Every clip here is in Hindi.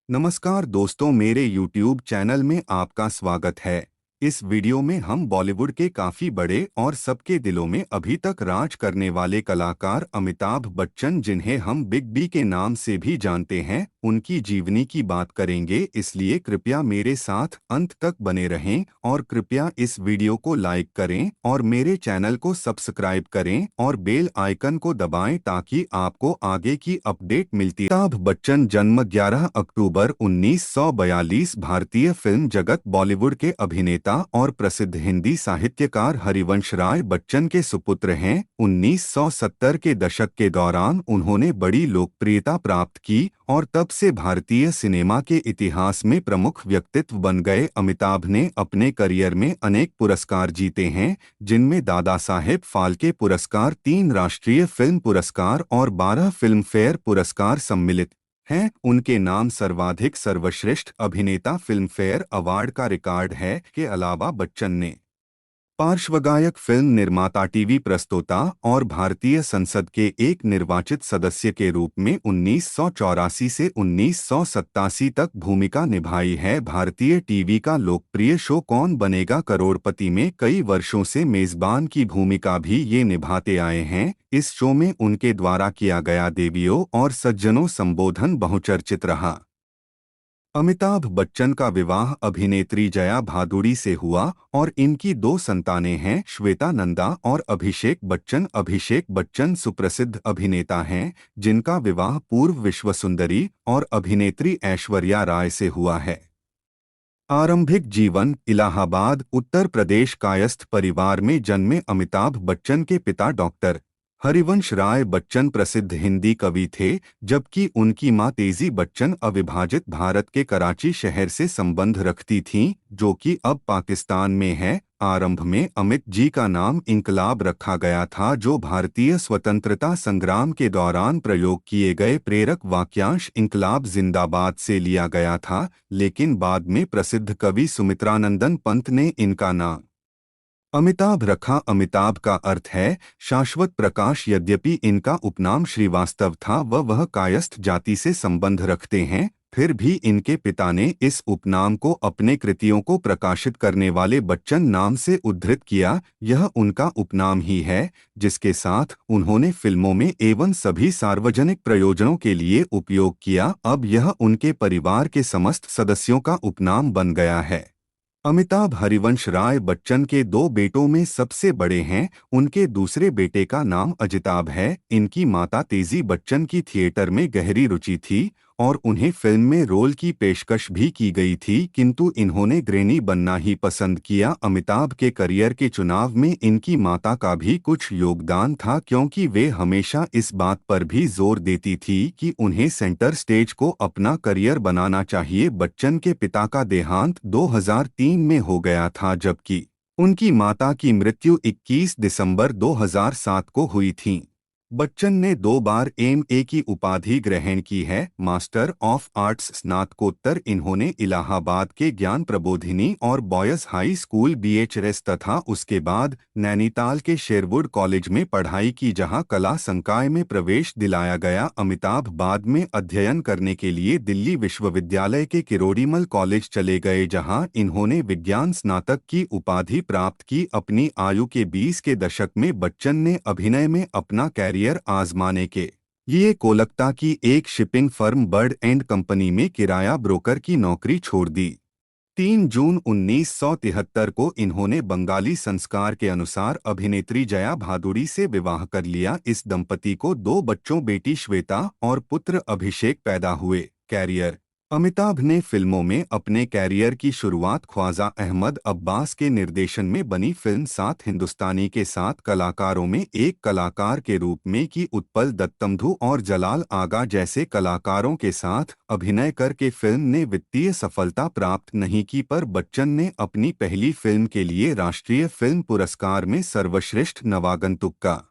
नमस्कार दोस्तों, मेरे YouTube चैनल में आपका स्वागत है। इस वीडियो में हम बॉलीवुड के काफी बड़े और सबके दिलों में अभी तक राज करने वाले कलाकार अमिताभ बच्चन, जिन्हें हम बिग बी के नाम से भी जानते हैं, उनकी जीवनी की बात करेंगे। इसलिए कृपया मेरे साथ अंत तक बने रहें और कृपया इस वीडियो को लाइक करें और मेरे चैनल को सब्सक्राइब करें और बेल आइकन को दबाएं ताकि आपको आगे की अपडेट मिलती रहे। अमिताभ बच्चन जन्म 11 अक्टूबर 1942 भारतीय फिल्म जगत बॉलीवुड के अभिनेता और प्रसिद्ध हिंदी साहित्यकार हरिवंश राय बच्चन के सुपुत्र हैं। 1970 के दशक के दौरान उन्होंने बड़ी लोकप्रियता प्राप्त की और तब से भारतीय सिनेमा के इतिहास में प्रमुख व्यक्तित्व बन गए। अमिताभ ने अपने करियर में अनेक पुरस्कार जीते हैं, जिनमें दादा साहेब फाल्के पुरस्कार, 3 राष्ट्रीय फिल्म पुरस्कार और 12 फिल्म फेयर पुरस्कार सम्मिलित हैं। उनके नाम सर्वाधिक सर्वश्रेष्ठ अभिनेता फिल्म फेयर अवार्ड का रिकॉर्ड है। के अलावा बच्चन ने पार्श्वगायक, फिल्म निर्माता, टीवी प्रस्तोता और भारतीय संसद के एक निर्वाचित सदस्य के रूप में 1984 से 1987 तक भूमिका निभाई है। भारतीय टीवी का लोकप्रिय शो कौन बनेगा करोड़पति में कई वर्षों से मेजबान की भूमिका भी ये निभाते आए हैं। इस शो में उनके द्वारा किया गया देवियों और सज्जनों संबोधन बहुचर्चित रहा। अमिताभ बच्चन का विवाह अभिनेत्री जया भादुड़ी से हुआ और इनकी 2 संतानें हैं, श्वेता नंदा और अभिषेक बच्चन। अभिषेक बच्चन सुप्रसिद्ध अभिनेता हैं, जिनका विवाह पूर्व विश्व सुंदरी और अभिनेत्री ऐश्वर्या राय से हुआ है। आरंभिक जीवन: इलाहाबाद, उत्तर प्रदेश कायस्थ परिवार में जन्मे अमिताभ बच्चन के पिता डॉक्टर हरिवंश राय बच्चन प्रसिद्ध हिंदी कवि थे, जबकि उनकी मां तेजी बच्चन अविभाजित भारत के कराची शहर से संबंध रखती थीं, जो कि अब पाकिस्तान में है। आरंभ में अमित जी का नाम इंकलाब रखा गया था, जो भारतीय स्वतंत्रता संग्राम के दौरान प्रयोग किए गए प्रेरक वाक्यांश इंकलाब जिंदाबाद से लिया गया था, लेकिन बाद में प्रसिद्ध कवि सुमित्रानंदन पंत ने इनका नाम अमिताभ रखा। अमिताभ का अर्थ है शाश्वत प्रकाश। यद्यपि इनका उपनाम श्रीवास्तव था वह कायस्थ जाति से संबंध रखते हैं, फिर भी इनके पिता ने इस उपनाम को अपने कृतियों को प्रकाशित करने वाले बच्चन नाम से उद्धृत किया। यह उनका उपनाम ही है जिसके साथ उन्होंने फिल्मों में एवं सभी सार्वजनिक प्रयोजनों के लिए उपयोग किया। अब यह उनके परिवार के समस्त सदस्यों का उपनाम बन गया है। अमिताभ हरिवंश राय बच्चन के 2 बेटों में सबसे बड़े हैं। उनके दूसरे बेटे का नाम अजिताभ है। इनकी माता तेजी बच्चन की थिएटर में गहरी रुचि थी और उन्हें फिल्म में रोल की पेशकश भी की गई थी, किंतु इन्होंने गृहिणी बनना ही पसंद किया। अमिताभ के करियर के चुनाव में इनकी माता का भी कुछ योगदान था, क्योंकि वे हमेशा इस बात पर भी जोर देती थी कि उन्हें सेंटर स्टेज को अपना करियर बनाना चाहिए। बच्चन के पिता का देहांत 2003 में हो गया था, जबकि उनकी माता की मृत्यु 21 दिसंबर 2007 को हुई थी। बच्चन ने 2 बार एमए की उपाधि ग्रहण की है, मास्टर ऑफ आर्ट्स स्नातकोत्तर इन्होंने इलाहाबाद के ज्ञान प्रबोधिनी और बॉयज हाई स्कूल बीएचएस तथा उसके बाद नैनीताल के शेरवुड कॉलेज में पढ़ाई की, जहां कला संकाय में प्रवेश दिलाया गया। अमिताभ बाद में अध्ययन करने के लिए दिल्ली विश्वविद्यालय के किरोड़ीमल कॉलेज चले गए, जहां इन्होंने विज्ञान स्नातक की उपाधि प्राप्त की। अपनी आयु के 20 के दशक में बच्चन ने अभिनय में अपना कैरियर आजमाने के लिए कोलकाता की एक shipping firm bird and company में किराया ब्रोकर की नौकरी छोड़ दी। 3 जून 1973 को इन्होंने बंगाली संस्कार के अनुसार अभिनेत्री जया भादुड़ी से विवाह कर लिया। इस दंपति को 2 बच्चों, बेटी श्वेता और पुत्र अभिषेक पैदा हुए। कैरियर: अमिताभ ने फिल्मों में अपने कैरियर की शुरुआत ख्वाजा अहमद अब्बास के निर्देशन में बनी फिल्म 7 हिंदुस्तानी के 7 कलाकारों में एक कलाकार के रूप में की। उत्पल दत्तमधु और जलाल आगा जैसे कलाकारों के साथ अभिनय करके फिल्म ने वित्तीय सफलता प्राप्त नहीं की, पर बच्चन ने अपनी पहली फिल्म के लिए राष्ट्रीय फिल्म पुरस्कार में सर्वश्रेष्ठ नवागंतुक का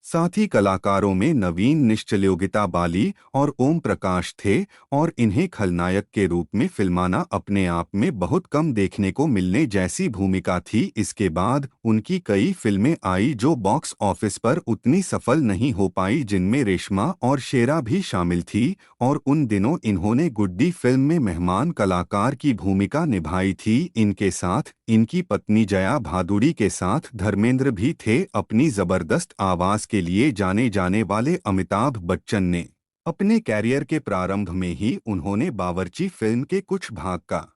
साथ ही कलाकारों में नवीन निश्चलयोगिता बाली और ओम प्रकाश थे और इन्हें खलनायक के रूप में फिल्माना अपने आप में बहुत कम देखने को मिलने जैसी भूमिका थी। इसके बाद उनकी कई फिल्में आई जो बॉक्स ऑफिस पर उतनी सफल नहीं हो पाई, जिनमें रेशमा और शेरा भी शामिल थी। और उन दिनों इन्होंने गुड्डी फिल्म में मेहमान कलाकार की भूमिका निभाई थी। इनके साथ इनकी पत्नी जया भादुड़ी के साथ धर्मेंद्र भी थे। अपनी जबरदस्त आवाज के लिए जाने जाने वाले अमिताभ बच्चन ने अपने कैरियर के प्रारंभ में ही उन्होंने बावर्ची फिल्म के कुछ भाग का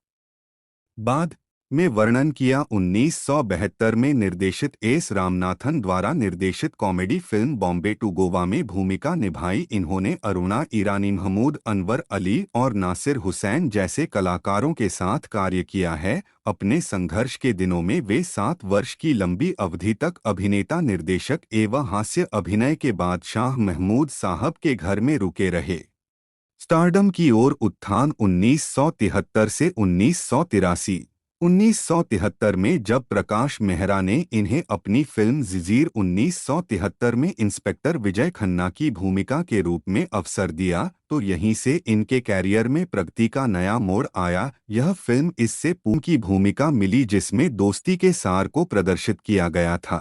बाद में वर्णन किया। 1972 में निर्देशित एस रामनाथन द्वारा निर्देशित comedy film Bombay to Goa में भूमिका निभाई। इन्होंने अरुणा ईरानी, महमूद अनवर अली और नासिर हुसैन जैसे कलाकारों के साथ कार्य किया है। अपने संघर्ष के दिनों में वे 7 वर्ष की लंबी अवधि तक अभिनेता, निर्देशक एवं हास्य अभिनय के बादशाह महमूद साहब के घर में रुके रहे। स्टारडम की ओर उत्थान 1973 से 1983। 1973 में जब प्रकाश मेहरा ने इन्हें अपनी फिल्म जिजीर 1973 में इंस्पेक्टर विजय खन्ना की भूमिका के रूप में अवसर दिया, तो यहीं से इनके कैरियर में प्रगति का नया मोड़ आया। यह फिल्म इससे पूर्व की भूमिका मिली जिसमें दोस्ती के सार को प्रदर्शित किया गया था।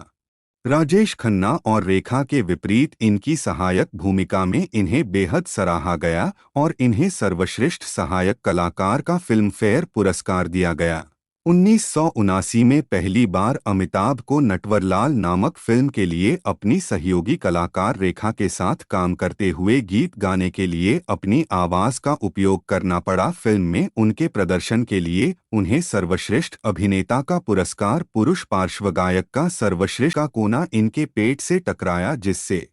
राजेश खन्ना और रेखा के विपरीत इनकी सहायक भूमिका में इन्हें बेहद सराहा गया और इन्हें सर्वश्रेष्ठ सहायक कलाकार का फिल्मफेयर पुरस्कार दिया गया। 1979 में पहली बार अमिताभ को नटवरलाल नामक फिल्म के लिए अपनी सहयोगी कलाकार रेखा के साथ काम करते हुए गीत गाने के लिए अपनी आवाज का उपयोग करना पड़ा। फिल्म में उनके प्रदर्शन के लिए उन्हें सर्वश्रेष्ठ अभिनेता का पुरस्कार, पुरुष पार्श्व गायक का सर्वश्रेष्ठ का कोना इनके पेट से टकराया, जिससे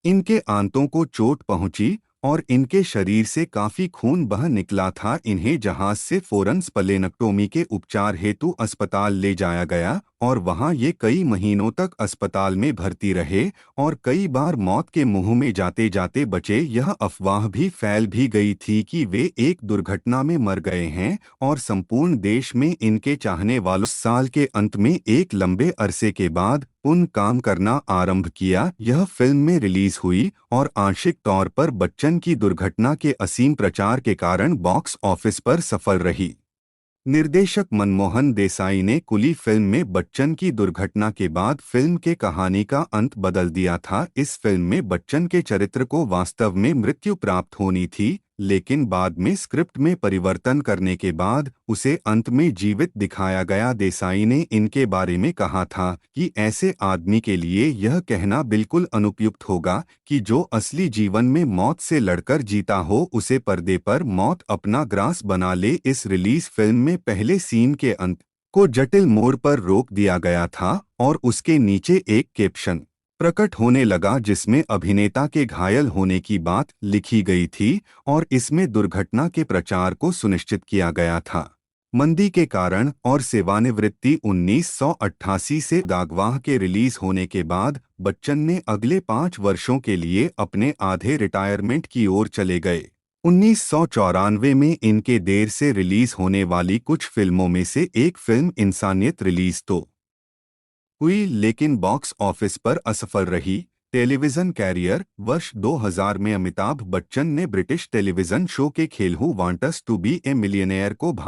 इनके आंतों को चोट पहुंची और इनके शरीर से काफी खून बह निकला था। इन्हें जहाज से फौरन स्प्लेनेक्टोमी के उपचार हेतु अस्पताल ले जाया गया और वहां ये कई महीनों तक अस्पताल में भर्ती रहे और कई बार मौत के मुंह में जाते जाते बचे। यह अफवाह भी फैल भी गई थी कि वे एक दुर्घटना में मर गए हैं और संपूर्ण देश में इनके चाहने वालों साल के अंत में एक लंबे अरसे के बाद पुनः काम करना आरंभ किया। यह फिल्म में रिलीज हुई और आंशिक तौर पर बच्चन की दुर्घटना के असीम प्रचार के कारण बॉक्स ऑफिस पर सफल रही। निर्देशक मनमोहन देसाई ने कुली फिल्म में बच्चन की दुर्घटना के बाद फिल्म के कहानी का अंत बदल दिया था। इस फिल्म में बच्चन के चरित्र को वास्तव में मृत्यु प्राप्त होनी थी, लेकिन बाद में स्क्रिप्ट में परिवर्तन करने के बाद उसे अंत में जीवित दिखाया गया। देसाई ने इनके बारे में कहा था कि ऐसे आदमी के लिए यह कहना बिल्कुल अनुपयुक्त होगा कि जो असली जीवन में मौत से लड़कर जीता हो उसे पर्दे पर मौत अपना ग्रास बना ले। इस रिलीज फिल्म में पहले सीन के अंत को जटिल मोड़ पर रोक दिया गया था और उसके नीचे एक कैप्शन प्रकट होने लगा जिसमें अभिनेता के घायल होने की बात लिखी गई थी और इसमें दुर्घटना के प्रचार को सुनिश्चित किया गया था। मंदी के कारण और सेवानिवृत्ति 1988 से दागवाह के रिलीज होने के बाद बच्चन ने अगले 5 वर्षों के लिए अपने आधे रिटायरमेंट की ओर चले गए। 1994 में इनके देर से रिलीज होने वाली कुछ फिल्मों में से एक फिल्म इंसानियत रिलीज तो हुई, लेकिन बॉक्स ऑफिस पर असफल रही। टेलीविजन कैरियर वर्ष 2000 में अमिताभ बच्चन ने ब्रिटिश टेलीविजन शो के खेल who want us to be a millionaire को